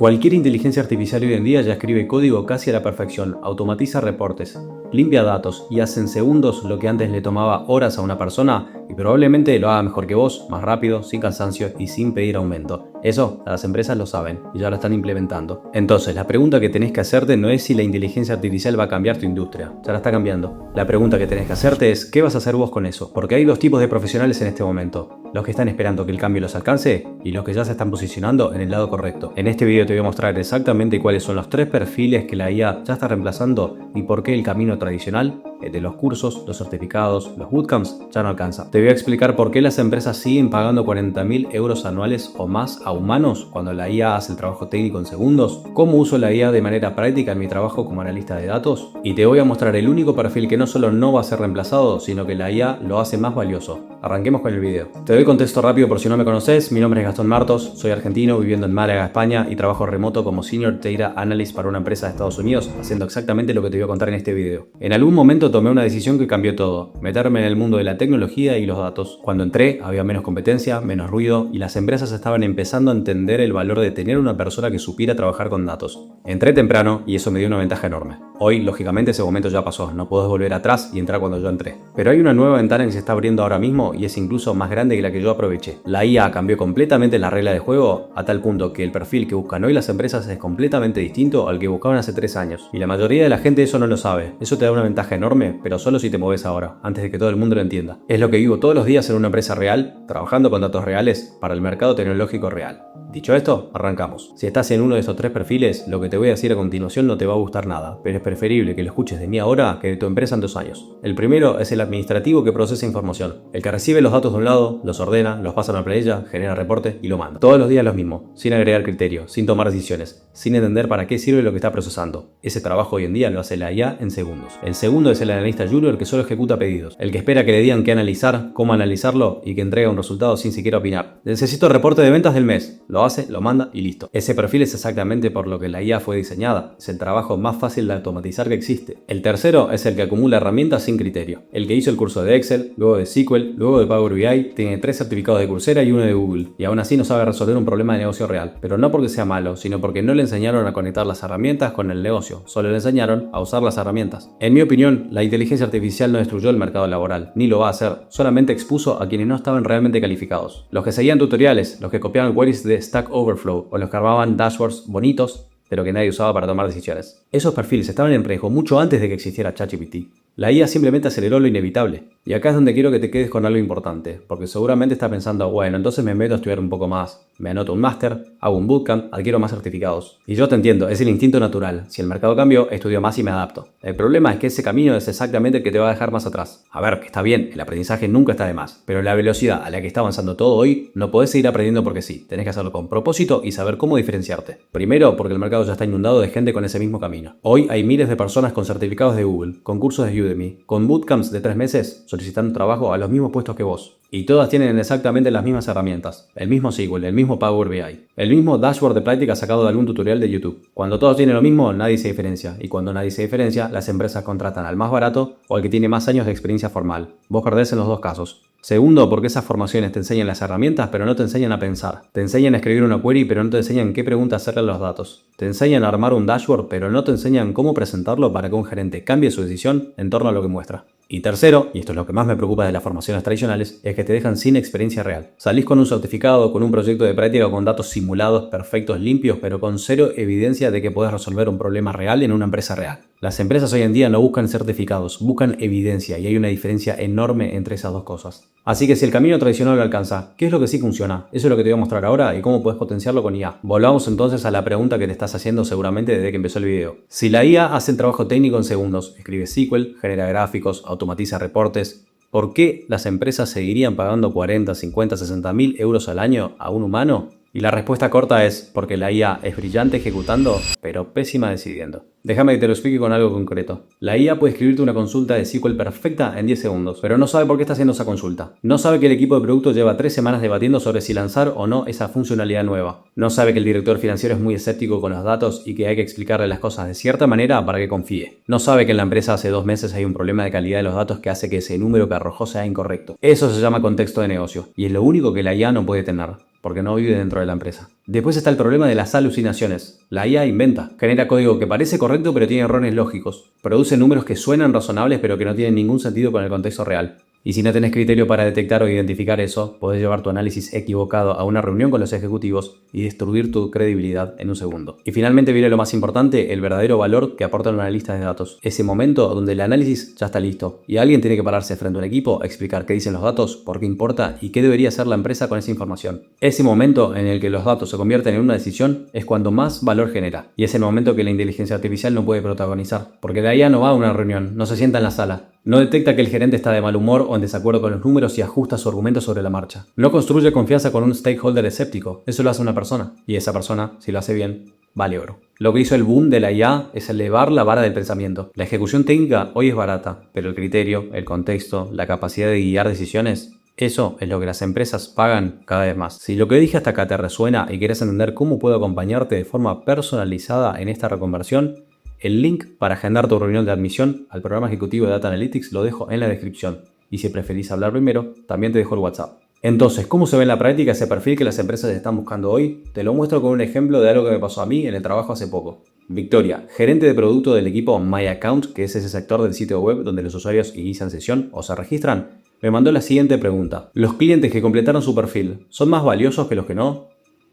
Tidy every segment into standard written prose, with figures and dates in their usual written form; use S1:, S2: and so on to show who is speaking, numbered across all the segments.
S1: Cualquier inteligencia artificial hoy en día ya escribe código casi a la perfección, automatiza reportes, limpia datos y hace en segundos lo que antes le tomaba horas a una persona y probablemente lo haga mejor que vos, más rápido, sin cansancio y sin pedir aumento. Eso las empresas lo saben y ya lo están implementando. Entonces, la pregunta que tenés que hacerte no es si la inteligencia artificial va a cambiar tu industria, ya la está cambiando. La pregunta que tenés que hacerte es ¿qué vas a hacer vos con eso? Porque hay dos tipos de profesionales en este momento. Los que están esperando que el cambio los alcance y los que ya se están posicionando en el lado correcto. En este video te voy a mostrar exactamente cuáles son los 3 perfiles que la IA ya está reemplazando y por qué el camino tradicional de los cursos, los certificados, los bootcamps ya no alcanza. Te voy a explicar por qué las empresas siguen pagando 40.000 euros anuales o más a humanos cuando la IA hace el trabajo técnico en segundos, cómo uso la IA de manera práctica en mi trabajo como analista de datos y te voy a mostrar el único perfil que no solo no va a ser reemplazado, sino que la IA lo hace más valioso. Arranquemos con el video. Te doy contexto rápido por si no me conoces. Mi nombre es Gastón Martos, soy argentino viviendo en Málaga, España y trabajo remoto como Senior Data Analyst para una empresa de Estados Unidos, haciendo exactamente lo que te voy a contar en este video. En algún momento tomé una decisión que cambió todo, meterme en el mundo de la tecnología y los datos. Cuando entré había menos competencia, menos ruido y las empresas estaban empezando a entender el valor de tener una persona que supiera trabajar con datos. Entré temprano y eso me dio una ventaja enorme. Hoy, lógicamente, ese momento ya pasó, no podés volver atrás y entrar cuando yo entré. Pero hay una nueva ventana que se está abriendo ahora mismo y es incluso más grande que la que yo aproveché. La IA cambió completamente la regla de juego a tal punto que el perfil que buscan hoy las empresas es completamente distinto al que buscaban hace 3 años. Y la mayoría de la gente eso no lo sabe. Eso te da una ventaja enorme, pero solo si te mueves ahora, antes de que todo el mundo lo entienda. Es lo que vivo todos los días en una empresa real, trabajando con datos reales para el mercado tecnológico real. Dicho esto, arrancamos. Si estás en uno de esos 3 perfiles, lo que te voy a decir a continuación no te va a gustar nada, pero es preferible que lo escuches de mí ahora que de tu empresa en 2 años. El primero es el administrativo que procesa información, el que recibe los datos de un lado, los ordena, los pasa a una planilla, genera reporte y lo manda. Todos los días lo mismo, sin agregar criterio, sin tomar decisiones, sin entender para qué sirve lo que está procesando. Ese trabajo hoy en día lo hace la IA en segundos. El segundo es el analista junior que solo ejecuta pedidos, el que espera que le digan qué analizar, cómo analizarlo y que entrega un resultado sin siquiera opinar. Necesito el reporte de ventas del mes, lo hace, lo manda y listo. Ese perfil es exactamente por lo que la IA fue diseñada, es el trabajo más fácil de automatizar que existe. El tercero es el que acumula herramientas sin criterio, el que hizo el curso de Excel, luego de SQL, luego de Power BI, tiene 3 certificados de Coursera y uno de Google, y aún así no sabe resolver un problema de negocio real, pero no porque sea malo, sino porque no le enseñaron a conectar las herramientas con el negocio, solo le enseñaron a usar las herramientas. En mi opinión, la inteligencia artificial no destruyó el mercado laboral, ni lo va a hacer, solamente expuso a quienes no estaban realmente calificados. Los que seguían tutoriales, los que copiaban queries de Stack Overflow o los que armaban dashboards bonitos, pero que nadie usaba para tomar decisiones. Esos perfiles estaban en riesgo mucho antes de que existiera ChatGPT. La IA simplemente aceleró lo inevitable. Y acá es donde quiero que te quedes con algo importante, porque seguramente estás pensando, bueno, entonces me meto a estudiar un poco más, me anoto un máster, hago un bootcamp, adquiero más certificados. Y yo te entiendo, es el instinto natural. Si el mercado cambió, estudio más y me adapto. El problema es que ese camino es exactamente el que te va a dejar más atrás. A ver, que está bien, el aprendizaje nunca está de más, pero la velocidad a la que está avanzando todo hoy, no podés seguir aprendiendo porque sí. Tenés que hacerlo con propósito y saber cómo diferenciarte. Primero, porque el mercado ya está inundado de gente con ese mismo camino. Hoy hay miles de personas con certificados de Google, con cursos de Udemy, con bootcamps de 3 meses, solicitando trabajo a los mismos puestos que vos. Y todas tienen exactamente las mismas herramientas, el mismo SQL, el mismo Power BI, el mismo dashboard de práctica sacado de algún tutorial de YouTube. Cuando todos tienen lo mismo, nadie se diferencia. Y cuando nadie se diferencia, las empresas contratan al más barato o al que tiene más años de experiencia formal. Vos perdés en los dos casos. Segundo, porque esas formaciones te enseñan las herramientas, pero no te enseñan a pensar. Te enseñan a escribir una query, pero no te enseñan qué preguntas hacerle a los datos. Te enseñan a armar un dashboard, pero no te enseñan cómo presentarlo para que un gerente cambie su decisión en torno a lo que muestra. Y tercero, y esto es lo que más me preocupa de las formaciones tradicionales, es que te dejan sin experiencia real. Salís con un certificado, con un proyecto de práctica o con datos simulados, perfectos, limpios, pero con cero evidencia de que podés resolver un problema real en una empresa real. Las empresas hoy en día no buscan certificados, buscan evidencia y hay una diferencia enorme entre esas dos cosas. Así que si el camino tradicional lo alcanza, ¿qué es lo que sí funciona? Eso es lo que te voy a mostrar ahora y cómo puedes potenciarlo con IA. Volvamos entonces a la pregunta que te estás haciendo seguramente desde que empezó el video. Si la IA hace el trabajo técnico en segundos, escribe SQL, genera gráficos, automatiza reportes, ¿por qué las empresas seguirían pagando 40, 50, 60 mil euros al año a un humano? Y la respuesta corta es porque la IA es brillante ejecutando, pero pésima decidiendo. Déjame que te lo explique con algo concreto. La IA puede escribirte una consulta de SQL perfecta en 10 segundos, pero no sabe por qué está haciendo esa consulta. No sabe que el equipo de producto lleva 3 semanas debatiendo sobre si lanzar o no esa funcionalidad nueva. No sabe que el director financiero es muy escéptico con los datos y que hay que explicarle las cosas de cierta manera para que confíe. No sabe que en la empresa hace 2 meses hay un problema de calidad de los datos que hace que ese número que arrojó sea incorrecto. Eso se llama contexto de negocio y es lo único que la IA no puede tener. porque no vive dentro de la empresa. Después está el problema de las alucinaciones. La IA inventa, genera código que parece correcto pero tiene errores lógicos, produce números que suenan razonables pero que no tienen ningún sentido con el contexto real. Y si no tenés criterio para detectar o identificar eso, podés llevar tu análisis equivocado a una reunión con los ejecutivos y destruir tu credibilidad en un segundo. Y finalmente viene lo más importante, el verdadero valor que aporta un analista de datos. Ese momento donde el análisis ya está listo y alguien tiene que pararse frente a un equipo, explicar qué dicen los datos, por qué importa y qué debería hacer la empresa con esa información. Ese momento en el que los datos se convierten en una decisión es cuando más valor genera. Y es el momento que la inteligencia artificial no puede protagonizar, porque la IA no va a una reunión, no se sienta en la sala. No detecta que el gerente está de mal humor o en desacuerdo con los números y ajusta su argumento sobre la marcha. No construye confianza con un stakeholder escéptico. Eso lo hace una persona. Y esa persona, si lo hace bien, vale oro. Lo que hizo el boom de la IA es elevar la vara del pensamiento. La ejecución técnica hoy es barata, pero el criterio, el contexto, la capacidad de guiar decisiones, eso es lo que las empresas pagan cada vez más. Si lo que dije hasta acá te resuena y quieres entender cómo puedo acompañarte de forma personalizada en esta reconversión, el link para agendar tu reunión de admisión al programa ejecutivo de Data Analytics lo dejo en la descripción. Y si preferís hablar primero, también te dejo el WhatsApp. Entonces, ¿cómo se ve en la práctica ese perfil que las empresas están buscando hoy? Te lo muestro con un ejemplo de algo que me pasó a mí en el trabajo hace poco. Victoria, gerente de producto del equipo My Account, que es ese sector del sitio web donde los usuarios inician sesión o se registran, me mandó la siguiente pregunta. ¿Los clientes que completaron su perfil son más valiosos que los que no?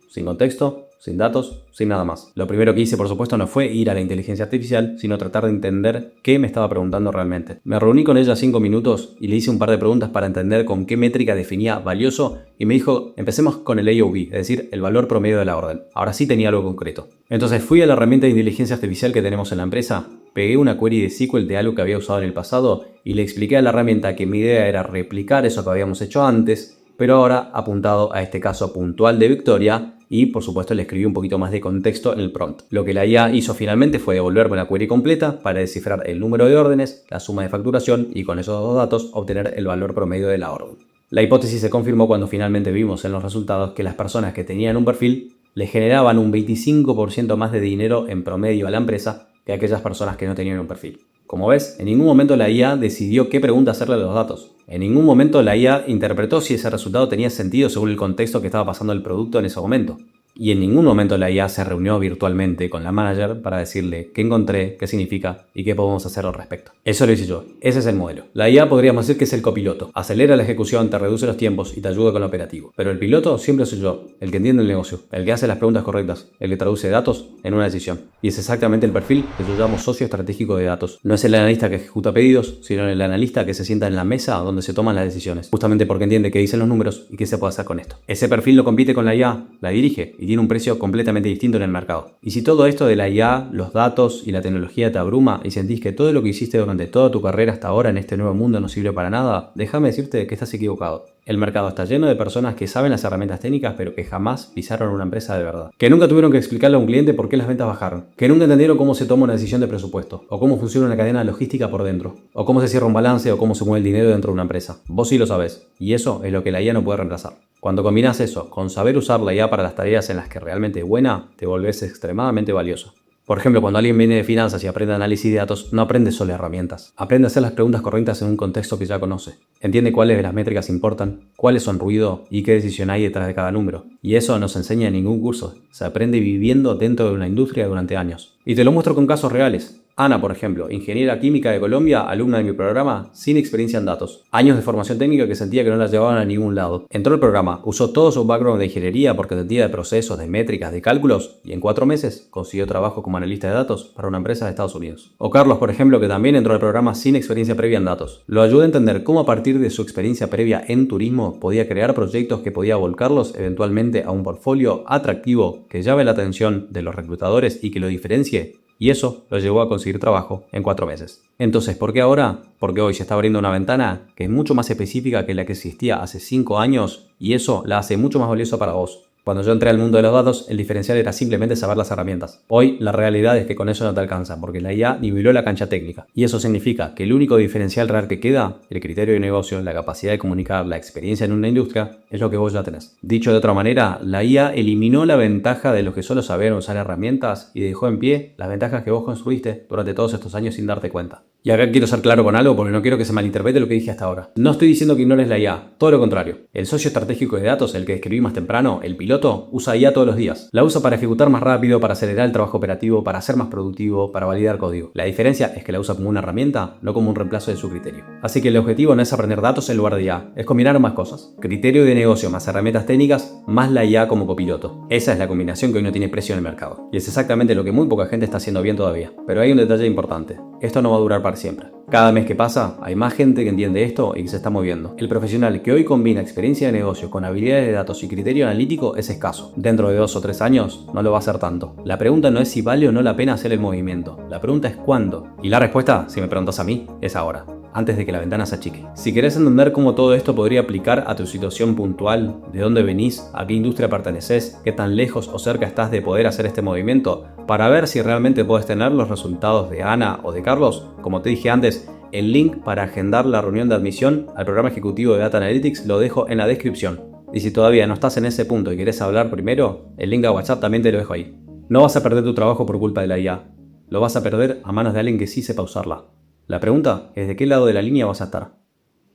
S1: Sin contexto, sin datos, sin nada más. Lo primero que hice, por supuesto, no fue ir a la inteligencia artificial, sino tratar de entender qué me estaba preguntando realmente. Me reuní con ella 5 minutos y le hice un par de preguntas para entender con qué métrica definía valioso y me dijo, empecemos con el AOV, es decir, el valor promedio de la orden. Ahora sí tenía algo concreto. Entonces fui a la herramienta de inteligencia artificial que tenemos en la empresa, pegué una query de SQL de algo que había usado en el pasado y le expliqué a la herramienta que mi idea era replicar eso que habíamos hecho antes, pero ahora apuntado a este caso puntual de Victoria. Y por supuesto le escribí un poquito más de contexto en el prompt. Lo que la IA hizo finalmente fue devolverme la query completa para descifrar el número de órdenes, la suma de facturación y con esos dos datos obtener el valor promedio de la orden. La hipótesis se confirmó cuando finalmente vimos en los resultados que las personas que tenían un perfil le generaban un 25% más de dinero en promedio a la empresa que aquellas personas que no tenían un perfil. Como ves, en ningún momento la IA decidió qué pregunta hacerle a los datos. En ningún momento la IA interpretó si ese resultado tenía sentido según el contexto que estaba pasando el producto en ese momento. Y en ningún momento la IA se reunió virtualmente con la manager para decirle qué encontré, qué significa y qué podemos hacer al respecto. Eso lo hice yo. Ese es el modelo. La IA podríamos decir que es el copiloto. Acelera la ejecución, te reduce los tiempos y te ayuda con lo operativo. Pero el piloto siempre soy yo, el que entiende el negocio, el que hace las preguntas correctas, el que traduce datos en una decisión. Y es exactamente el perfil que yo llamo socio estratégico de datos. No es el analista que ejecuta pedidos, sino el analista que se sienta en la mesa donde se toman las decisiones. Justamente porque entiende qué dicen los números y qué se puede hacer con esto. Ese perfil no compite con la IA, la dirige y tiene un precio completamente distinto en el mercado. Y si todo esto de la IA, los datos y la tecnología te abruma y sentís que todo lo que hiciste durante toda tu carrera hasta ahora en este nuevo mundo no sirve para nada, déjame decirte que estás equivocado. El mercado está lleno de personas que saben las herramientas técnicas pero que jamás pisaron una empresa de verdad. Que nunca tuvieron que explicarle a un cliente por qué las ventas bajaron. Que nunca entendieron cómo se toma una decisión de presupuesto. O cómo funciona una cadena logística por dentro. O cómo se cierra un balance o cómo se mueve el dinero dentro de una empresa. Vos sí lo sabés. Y eso es lo que la IA no puede reemplazar. Cuando combinas eso con saber usar la IA para las tareas en las que realmente es buena, te volvés extremadamente valioso. Por ejemplo, cuando alguien viene de finanzas y aprende análisis de datos, no aprende solo herramientas. Aprende a hacer las preguntas correctas en un contexto que ya conoce. Entiende cuáles de las métricas importan, cuáles son ruido y qué decisión hay detrás de cada número. Y eso no se enseña en ningún curso. Se aprende viviendo dentro de una industria durante años. Y te lo muestro con casos reales. Ana, por ejemplo, ingeniera química de Colombia, alumna de mi programa, sin experiencia en datos. Años de formación técnica que sentía que no la llevaban a ningún lado. Entró al programa, usó todo su background de ingeniería porque entendía de procesos, de métricas, de cálculos, y en 4 meses consiguió trabajo como analista de datos para una empresa de Estados Unidos. O Carlos, por ejemplo, que también entró al programa sin experiencia previa en datos. Lo ayudó a entender cómo a partir de su experiencia previa en turismo podía crear proyectos que podía volcarlos eventualmente a un portfolio atractivo que llame la atención de los reclutadores y que lo diferencie. Y eso lo llevó a conseguir trabajo en 4 meses. Entonces, ¿por qué ahora? Porque hoy se está abriendo una ventana que es mucho más específica que la que existía hace 5 años y eso la hace mucho más valiosa para vos. Cuando yo entré al mundo de los datos, el diferencial era simplemente saber las herramientas. Hoy, la realidad es que con eso no te alcanza, porque la IA niveló la cancha técnica. Y eso significa que el único diferencial real que queda, el criterio de negocio, la capacidad de comunicar, la experiencia en una industria, es lo que vos ya tenés. Dicho de otra manera, la IA eliminó la ventaja de los que solo sabían usar herramientas y dejó en pie las ventajas que vos construiste durante todos estos años sin darte cuenta. Y acá quiero ser claro con algo porque no quiero que se malinterprete lo que dije hasta ahora. No estoy diciendo que ignores la IA, todo lo contrario. El socio estratégico de datos, el que describí más temprano, el piloto, usa IA todos los días. La usa para ejecutar más rápido, para acelerar el trabajo operativo, para ser más productivo, para validar código. La diferencia es que la usa como una herramienta, no como un reemplazo de su criterio. Así que el objetivo no es aprender datos en lugar de IA, es combinar más cosas. Criterio de negocio más herramientas técnicas, más la IA como copiloto. Esa es la combinación que hoy no tiene precio en el mercado. Y es exactamente lo que muy poca gente está haciendo bien todavía. Pero hay un detalle importante. Esto no va a durar para siempre. Cada mes que pasa, hay más gente que entiende esto y que se está moviendo. El profesional que hoy combina experiencia de negocio con habilidades de datos y criterio analítico es escaso. Dentro de 2 o 3 años no lo va a ser tanto. La pregunta no es si vale o no la pena hacer el movimiento. La pregunta es cuándo. Y la respuesta, si me preguntas a mí, es ahora, antes de que la ventana se achique. Si querés entender cómo todo esto podría aplicar a tu situación puntual, de dónde venís, a qué industria perteneces, qué tan lejos o cerca estás de poder hacer este movimiento, para ver si realmente puedes tener los resultados de Ana o de Carlos, como te dije antes, el link para agendar la reunión de admisión al programa ejecutivo de Data Analytics lo dejo en la descripción. Y si todavía no estás en ese punto y querés hablar primero, el link a WhatsApp también te lo dejo ahí. No vas a perder tu trabajo por culpa de la IA, lo vas a perder a manos de alguien que sí sepa usarla. La pregunta es de qué lado de la línea vas a estar.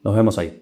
S1: Nos vemos ahí.